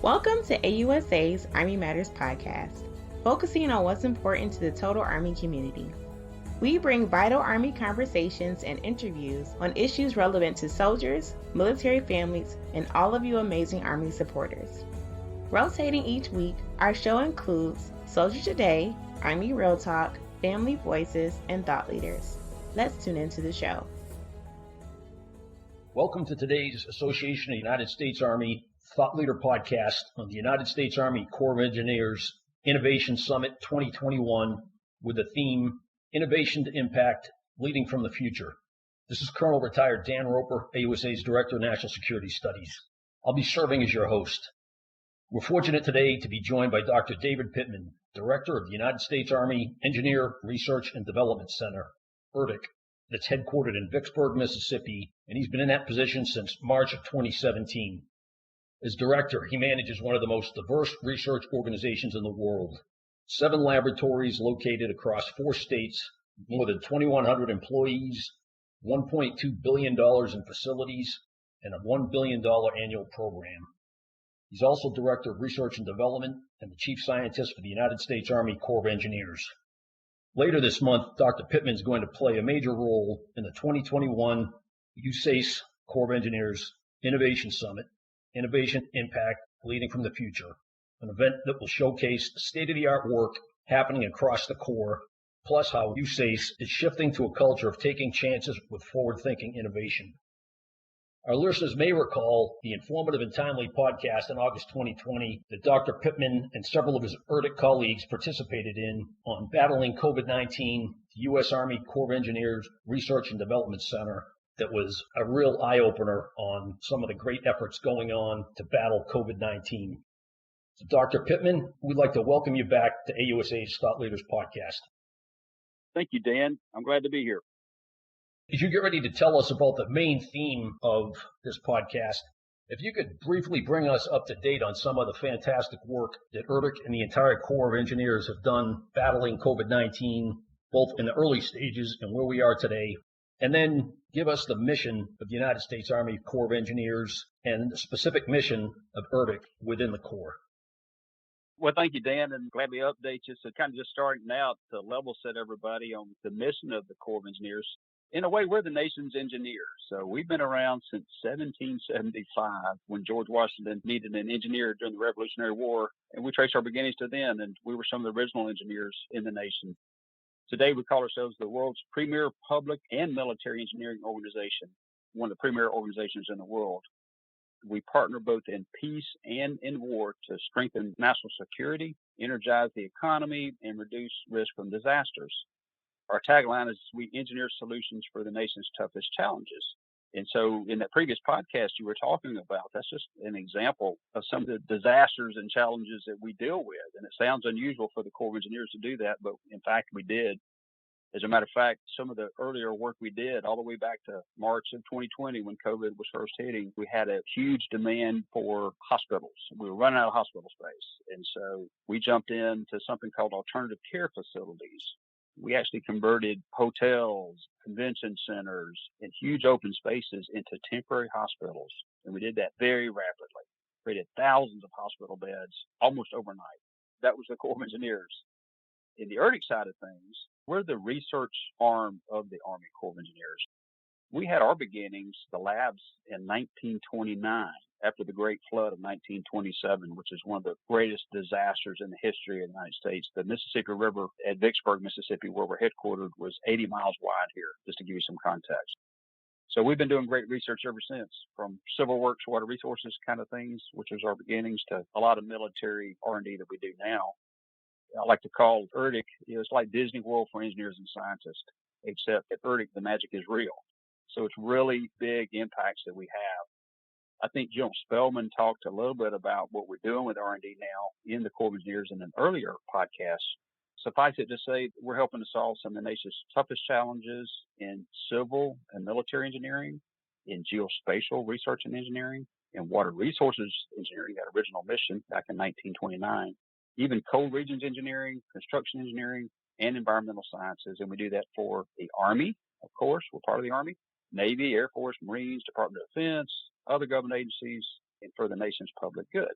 Welcome to AUSA's Army Matters podcast, focusing on what's important to the total Army community. We bring vital Army conversations and interviews on issues relevant to soldiers, military families, and all of you amazing Army supporters. Rotating each week, our show includes Soldier Today, Army Real Talk, Family Voices, and Thought Leaders. Let's tune into the show. Welcome to today's Association of United States Army Thought Leader podcast on the United States Army Corps of Engineers Innovation Summit 2021 with the theme Innovation to Impact, Leading from the Future. This is Colonel Retired Dan Roper, AUSA's Director of National Security Studies. I'll be serving as your host. We're fortunate today to be joined by Dr. David Pittman, Director of the United States Army Engineer Research and Development Center, URDIC, that's headquartered in Vicksburg, Mississippi, and he's been in that position since March of 2017. As director, he manages one of the most diverse research organizations in the world. 7 laboratories located across 4 states, more than 2,100 employees, $1.2 billion in facilities, and a $1 billion annual program. He's also Director of Research and Development and the Chief Scientist for the United States Army Corps of Engineers. Later this month, Dr. Pittman is going to play a major role in the 2021 USACE Corps of Engineers Innovation Summit, Innovation Impact, Leading from the Future, an event that will showcase the state-of-the-art work happening across the Corps, plus how USACE is shifting to a culture of taking chances with forward-thinking innovation. Our listeners may recall the informative and timely podcast in August 2020 that Dr. Pittman and several of his URDIC colleagues participated in on battling COVID-19, the U.S. Army Corps of Engineers Research and Development Center. That was a real eye-opener on some of the great efforts going on to battle COVID-19. So Dr. Pittman, we'd like to welcome you back to AUSA's Thought Leaders podcast. Thank you, Dan. I'm glad to be here. As you get ready to tell us about the main theme of this podcast, if you could briefly bring us up to date on some of the fantastic work that URDIC and the entire Corps of Engineers have done battling COVID-19, both in the early stages and where we are today, and then give us the mission of the United States Army Corps of Engineers and the specific mission of URDIC within the Corps. Well, thank you, Dan, and glad to update you. So kind of just starting out to level set everybody on the mission of the Corps of Engineers. In a way, we're the nation's engineers. So we've been around since 1775 when George Washington needed an engineer during the Revolutionary War, and we trace our beginnings to then, and we were some of the original engineers in the nation. Today, we call ourselves the world's premier public and military engineering organization, one of the premier organizations in the world. We partner both in peace and in war to strengthen national security, energize the economy, and reduce risk from disasters. Our tagline is, we engineer solutions for the nation's toughest challenges. And so in that previous podcast you were talking about, that's just an example of some of the disasters and challenges that we deal with. And it sounds unusual for the Corps of Engineers to do that, but in fact we did. As a matter of fact, some of the earlier work we did all the way back to March of 2020 when COVID was first hitting, we had a huge demand for hospitals. We were running out of hospital space. And so we jumped into something called alternative care facilities. We actually converted hotels, convention centers, and huge open spaces into temporary hospitals. And we did that very rapidly. Created thousands of hospital beds almost overnight. That was the Corps of Engineers. In the URDIC side of things, we're the research arm of the Army Corps of Engineers. We had our beginnings, the labs, in 1929, after the Great Flood of 1927, which is one of the greatest disasters in the history of the United States. The Mississippi River at Vicksburg, Mississippi, where we're headquartered, was 80 miles wide here, just to give you some context. So we've been doing great research ever since, from civil works, water resources kind of things, which was our beginnings, to a lot of military R&D that we do now. I like to call URDIC, it's like Disney World for engineers and scientists, except at URDIC, the magic is real. So it's really big impacts that we have. I think General Spellman talked a little bit about what we're doing with R&D now in the Corps of Engineers in an earlier podcast. Suffice it to say, we're helping to solve some of the nation's toughest challenges in civil and military engineering, in geospatial research and engineering, in water resources engineering, that original mission back in 1929, even coal regions engineering, construction engineering, and environmental sciences. And we do that for the Army, of course, we're part of the Army, Navy, Air Force, Marines, Department of Defense, other government agencies, and for the nation's public good.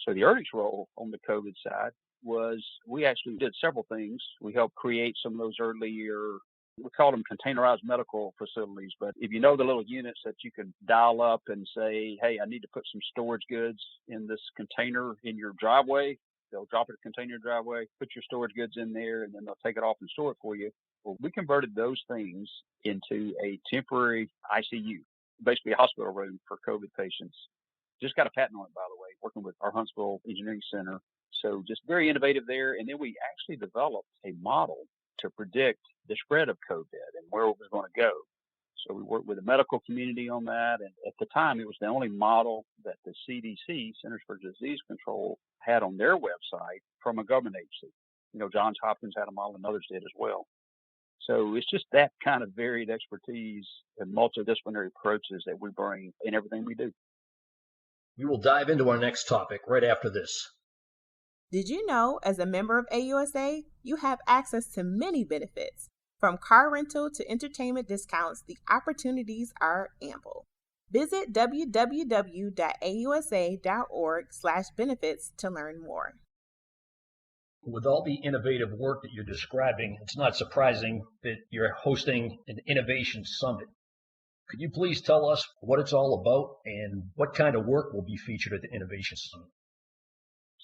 So the ERDIC's role on the COVID side was we actually did several things. We helped create some of those earlier, we call them containerized medical facilities, but if you know the little units that you can dial up and say, hey, I need to put some storage goods in this container in your driveway, they'll drop it in a container in your driveway, put your storage goods in there, and then they'll take it off and store it for you. Well, we converted those things into a temporary ICU, basically a hospital room for COVID patients. Just got a patent on it, by the way, working with our Huntsville Engineering Center. So just very innovative there. And then we actually developed a model to predict the spread of COVID and where it was going to go. So we worked with the medical community on that. And at the time, it was the only model that the CDC, Centers for Disease Control, had on their website from a government agency. Johns Hopkins had a model and others did as well. So it's just that kind of varied expertise and multidisciplinary approaches that we bring in everything we do. We will dive into our next topic right after this. Did you know, as a member of AUSA, you have access to many benefits? From car rental to entertainment discounts, the opportunities are ample. Visit www.ausa.org/benefits to learn more. With all the innovative work that you're describing, it's not surprising that you're hosting an innovation summit. Could you please tell us what it's all about and what kind of work will be featured at the Innovation Summit?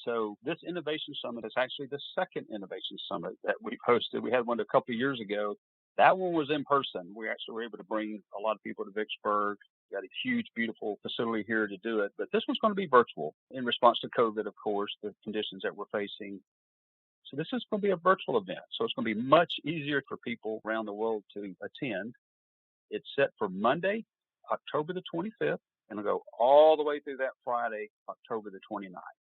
So this Innovation Summit is actually the second Innovation Summit that we've hosted. We had one a couple of years ago. That one was in person. We actually were able to bring a lot of people to Vicksburg. We got a huge, beautiful facility here to do it. But this one's going to be virtual in response to COVID, of course, the conditions that we're facing. So this is going to be a virtual event. So it's going to be much easier for people around the world to attend. It's set for Monday, October the 25th, and it'll go all the way through that Friday, October the 29th.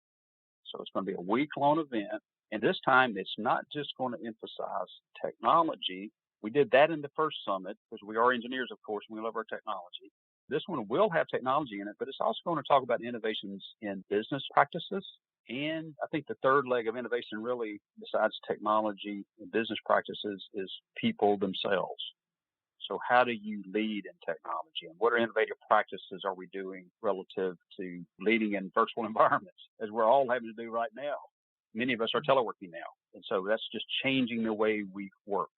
So it's going to be a week-long event. And this time, it's not just going to emphasize technology. We did that in the first summit because we are engineers, of course, and we love our technology. This one will have technology in it, but it's also going to talk about innovations in business practices. And I think the third leg of innovation, really, besides technology and business practices, is people themselves. So how do you lead in technology, and what are innovative practices are we doing relative to leading in virtual environments, as we're all having to do right now? Many of us are teleworking now, and so that's just changing the way we work.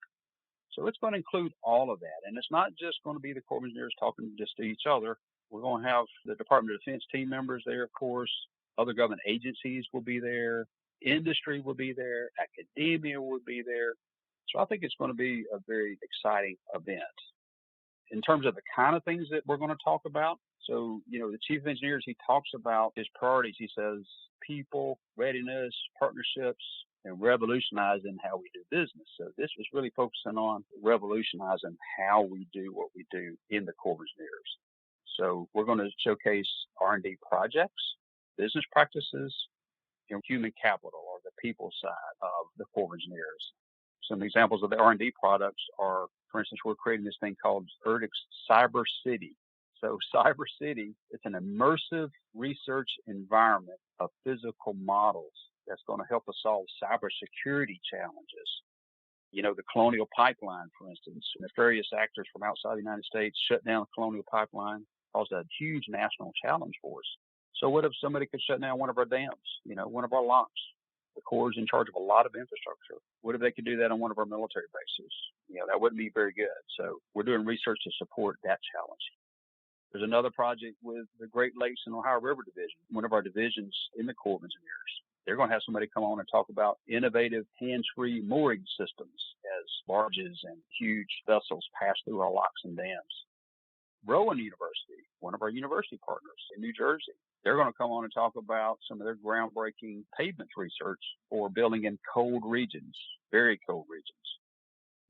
So it's going to include all of that, and it's not just going to be the Corps of Engineers talking just to each other. We're going to have the Department of Defense team members there, of course. Other government agencies will be there. Industry will be there. Academia will be there. So I think it's going to be a very exciting event. In terms of the kind of things that we're going to talk about, so, the Chief of Engineers, he talks about his priorities. He says people, readiness, partnerships, and revolutionizing how we do business. So this is really focusing on revolutionizing how we do what we do in the Corps of Engineers. So we're going to showcase R&D projects, business practices, human capital, or the people side of the Corps of Engineers. Some examples of the R&D products are, for instance, we're creating this thing called ERDIC's Cyber City. So Cyber City, it's an immersive research environment of physical models that's going to help us solve cybersecurity challenges. The Colonial Pipeline, for instance, nefarious actors from outside the United States shut down the Colonial Pipeline, caused a huge national challenge for us. So what if somebody could shut down one of our dams, one of our locks? The Corps is in charge of a lot of infrastructure. What if they could do that on one of our military bases? That wouldn't be very good. So we're doing research to support that challenge. There's another project with the Great Lakes and Ohio River Division, one of our divisions in the Corps of Engineers. They're going to have somebody come on and talk about innovative hands-free mooring systems as barges and huge vessels pass through our locks and dams. Rowan University, one of our university partners in New Jersey, they're going to come on and talk about some of their groundbreaking pavement research for building in cold regions, very cold regions.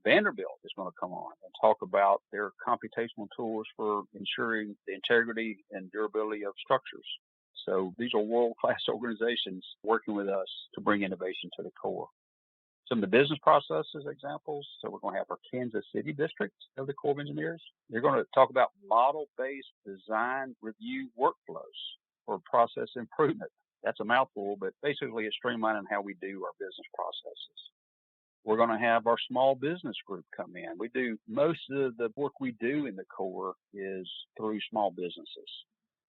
Vanderbilt is going to come on and talk about their computational tools for ensuring the integrity and durability of structures. So these are world-class organizations working with us to bring innovation to the Corps. Some of the business processes examples. So we're going to have our Kansas City district of the Corps of Engineers. They're going to talk about model-based design review workflows for process improvement. That's a mouthful, but basically it's streamlining how we do our business processes. We're going to have our small business group come in. Most of the work we do in the Corps is through small businesses.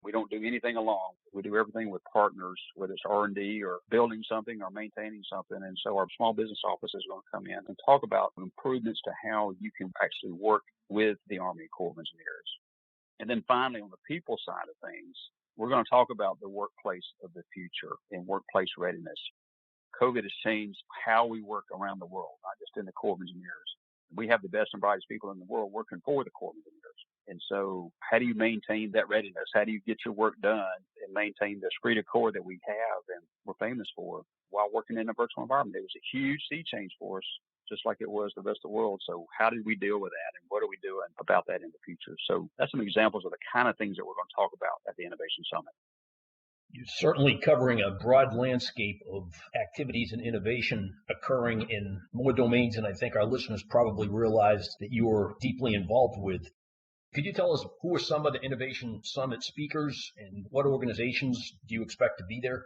We don't do anything alone. We do everything with partners, whether it's R&D or building something or maintaining something. And so our small business office is going to come in and talk about improvements to how you can actually work with the Army Corps of Engineers. And then finally, on the people side of things, we're going to talk about the workplace of the future and workplace readiness. COVID has changed how we work around the world, not just in the Corps of Engineers. We have the best and brightest people in the world working for the Corps of Engineers. And so how do you maintain that readiness? How do you get your work done and maintain the esprit de corps that we have and we're famous for while working in a virtual environment? It was a huge sea change for us, just like it was the rest of the world. So how did we deal with that, and what are we doing about that in the future? So that's some examples of the kind of things that we're going to talk about at the Innovation Summit. You're certainly covering a broad landscape of activities and innovation occurring in more domains than I think our listeners probably realized that you are deeply involved with. Could you tell us who are some of the Innovation Summit speakers and what organizations do you expect to be there?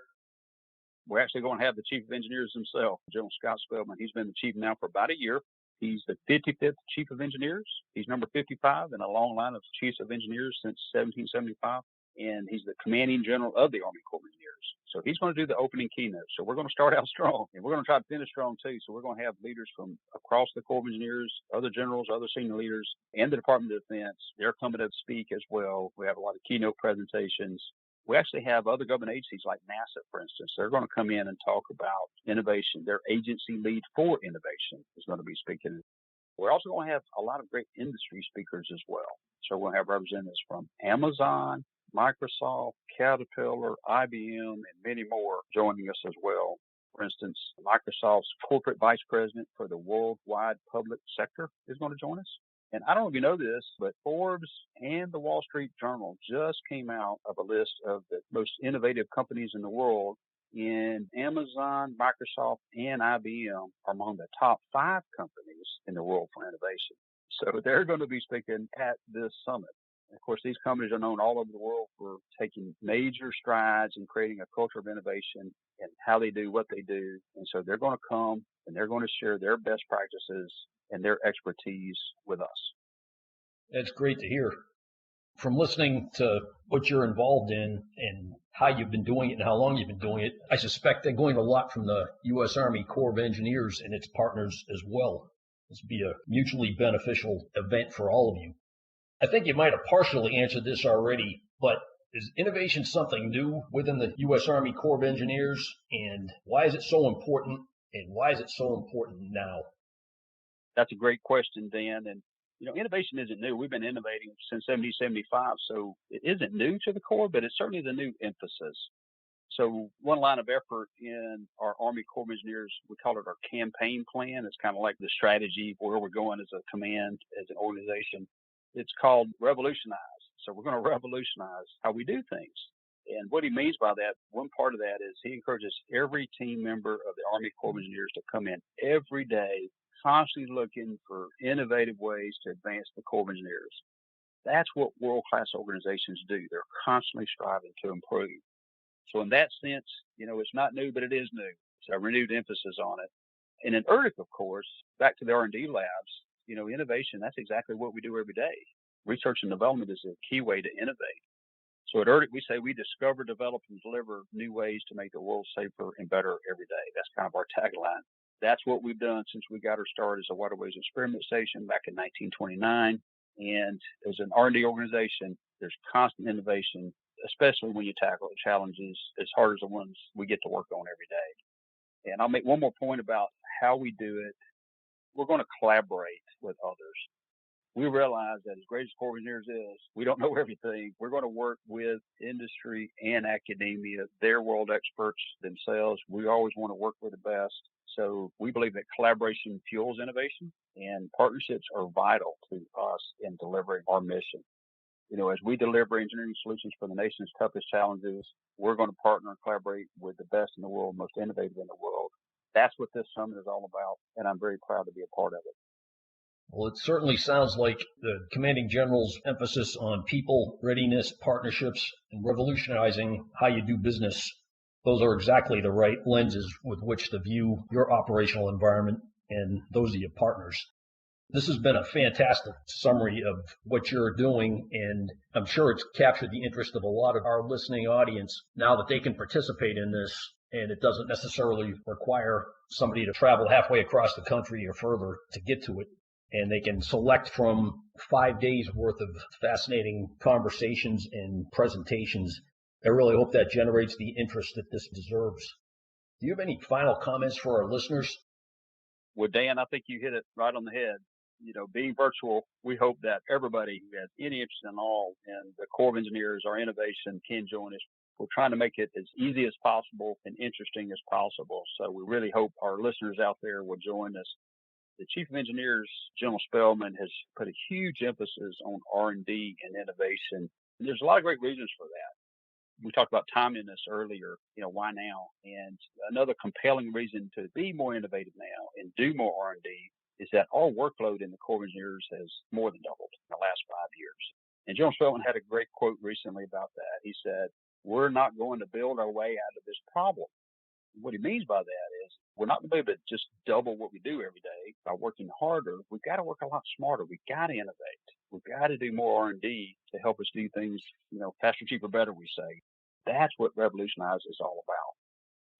We're actually going to have the Chief of Engineers himself, General Scott Spellman. He's been the chief now for about a year. He's the 55th Chief of Engineers. He's number 55 in a long line of Chiefs of Engineers since 1775. And he's the commanding general of the Army Corps of Engineers. So he's going to do the opening keynote. So we're going to start out strong, and we're going to try to finish strong too. So we're going to have leaders from across the Corps of Engineers, other generals, other senior leaders, and the Department of Defense. They're coming to speak as well. We have a lot of keynote presentations. We actually have other government agencies like NASA, for instance. They're going to come in and talk about innovation. Their agency lead for innovation is going to be speaking. We're also going to have a lot of great industry speakers as well. So we'll have representatives from Amazon, Microsoft, Caterpillar, IBM, and many more joining us as well. For instance, Microsoft's corporate vice president for the worldwide public sector is going to join us. And I don't know if you know this, but Forbes and the Wall Street Journal just came out of a list of the most innovative companies in the world. And Amazon, Microsoft, and IBM are among the top 5 companies in the world for innovation. So they're going to be speaking at this summit. Of course, these companies are known all over the world for taking major strides in creating a culture of innovation and how they do what they do. And so they're going to come and they're going to share their best practices and their expertise with us. That's great to hear. From listening to what you're involved in and how you've been doing it and how long you've been doing it, I suspect they're going a lot from the U.S. Army Corps of Engineers and its partners as well. This would be a mutually beneficial event for all of you. I think you might have partially answered this already, but is innovation something new within the U.S. Army Corps of Engineers, and why is it so important, and why is it so important now? That's a great question, Dan. And, innovation isn't new. We've been innovating since 1775, so it isn't new to the Corps, but it's certainly the new emphasis. So one line of effort in our Army Corps of Engineers, we call it our campaign plan. It's kind of like the strategy where we're going as a command, as an organization. It's called revolutionize. So we're going to revolutionize how we do things. And what he means by that, one part of that is he encourages every team member of the Army Corps of Engineers to come in every day, constantly looking for innovative ways to advance the Corps of Engineers. That's what world-class organizations do. They're constantly striving to improve. So in that sense, it's not new, but it is new. It's a renewed emphasis on it. And in ERDIC, of course, back to the R&D labs, innovation, that's exactly what we do every day. Research and development is a key way to innovate. So at ERDIC, we say we discover, develop, and deliver new ways to make the world safer and better every day. That's kind of our tagline. That's what we've done since we got our start as a Waterways Experiment Station back in 1929. And as an R&D organization, there's constant innovation, especially when you tackle challenges as hard as the ones we get to work on every day. And I'll make one more point about how we do it. We're going to collaborate with others. We realize that as great as Corps of Engineers is, we don't know everything. We're going to work with industry and academia. They're world experts themselves. We always want to work with the best. So we believe that collaboration fuels innovation, and partnerships are vital to us in delivering our mission. As we deliver engineering solutions for the nation's toughest challenges, we're going to partner and collaborate with the best in the world, most innovative in the world. That's what this summit is all about, and I'm very proud to be a part of it. Well, it certainly sounds like the Commanding General's emphasis on people, readiness, partnerships, and revolutionizing how you do business. Those are exactly the right lenses with which to view your operational environment and those of your partners. This has been a fantastic summary of what you're doing, and I'm sure it's captured the interest of a lot of our listening audience now that they can participate in this, and it doesn't necessarily require somebody to travel halfway across the country or further to get to it. And they can select from 5 days worth of fascinating conversations and presentations. I really hope that generates the interest that this deserves. Do you have any final comments for our listeners? Well, Dan, I think you hit it right on the head. Being virtual, we hope that everybody who has any interest in all in the Corps of Engineers or innovation can join us. We're trying to make it as easy as possible and interesting as possible. So we really hope our listeners out there will join us. The Chief of Engineers, General Spellman, has put a huge emphasis on R&D and innovation. And there's a lot of great reasons for that. We talked about timeliness earlier, why now? And another compelling reason to be more innovative now and do more R&D is that our workload in the Corps of Engineers has more than doubled in the last 5 years. And General Spellman had a great quote recently about that. He said, "We're not going to build our way out of this problem." What he means by that is we're not going to be able to just double what we do every day by working harder. We've got to work a lot smarter. We've got to innovate. We've got to do more R&D to help us do things, faster, cheaper, better, we say. That's what Revolutionize is all about.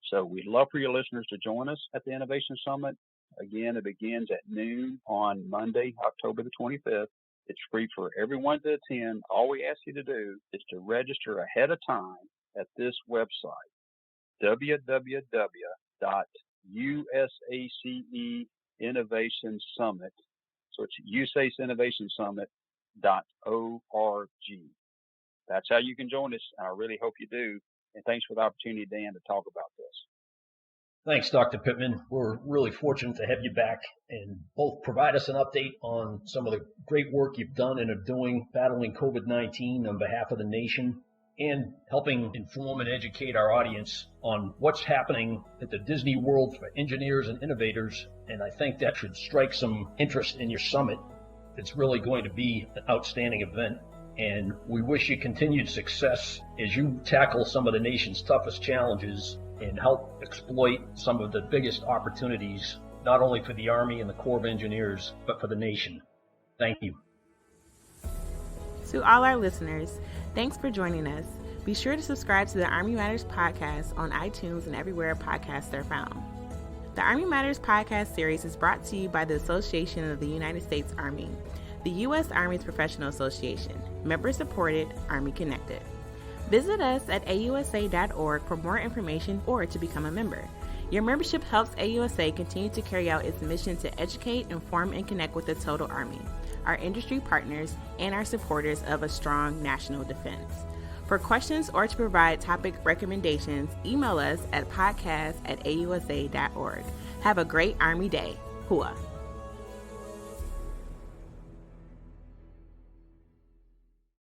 So we'd love for your listeners to join us at the Innovation Summit. Again, it begins at noon on Monday, October the 25th. It's free for everyone to attend. All we ask you to do is to register ahead of time at this website, www.USACE Innovation Summit. So it's USACE Innovation Summit.org. That's how you can join us. I really hope you do. And thanks for the opportunity, Dan, to talk about this. Thanks, Dr. Pittman. We're really fortunate to have you back and both provide us an update on some of the great work you've done and are doing battling COVID-19 on behalf of the nation, and helping inform and educate our audience on what's happening at the Disney World for engineers and innovators. And I think that should strike some interest in your summit. It's really going to be an outstanding event. And we wish you continued success as you tackle some of the nation's toughest challenges and help exploit some of the biggest opportunities, not only for the Army and the Corps of Engineers, but for the nation. Thank you. To all our listeners, thanks for joining us. Be sure to subscribe to the Army Matters podcast on iTunes and everywhere podcasts are found. The Army Matters podcast series is brought to you by the Association of the United States Army, the U.S. Army's professional association, member-supported, Army-connected. Visit us at AUSA.org for more information or to become a member. Your membership helps AUSA continue to carry out its mission to educate, inform, and connect with the total Army, our industry partners, and our supporters of a strong national defense. For questions or to provide topic recommendations, email us at podcast@ausa.org. Have a great Army Day. Hua.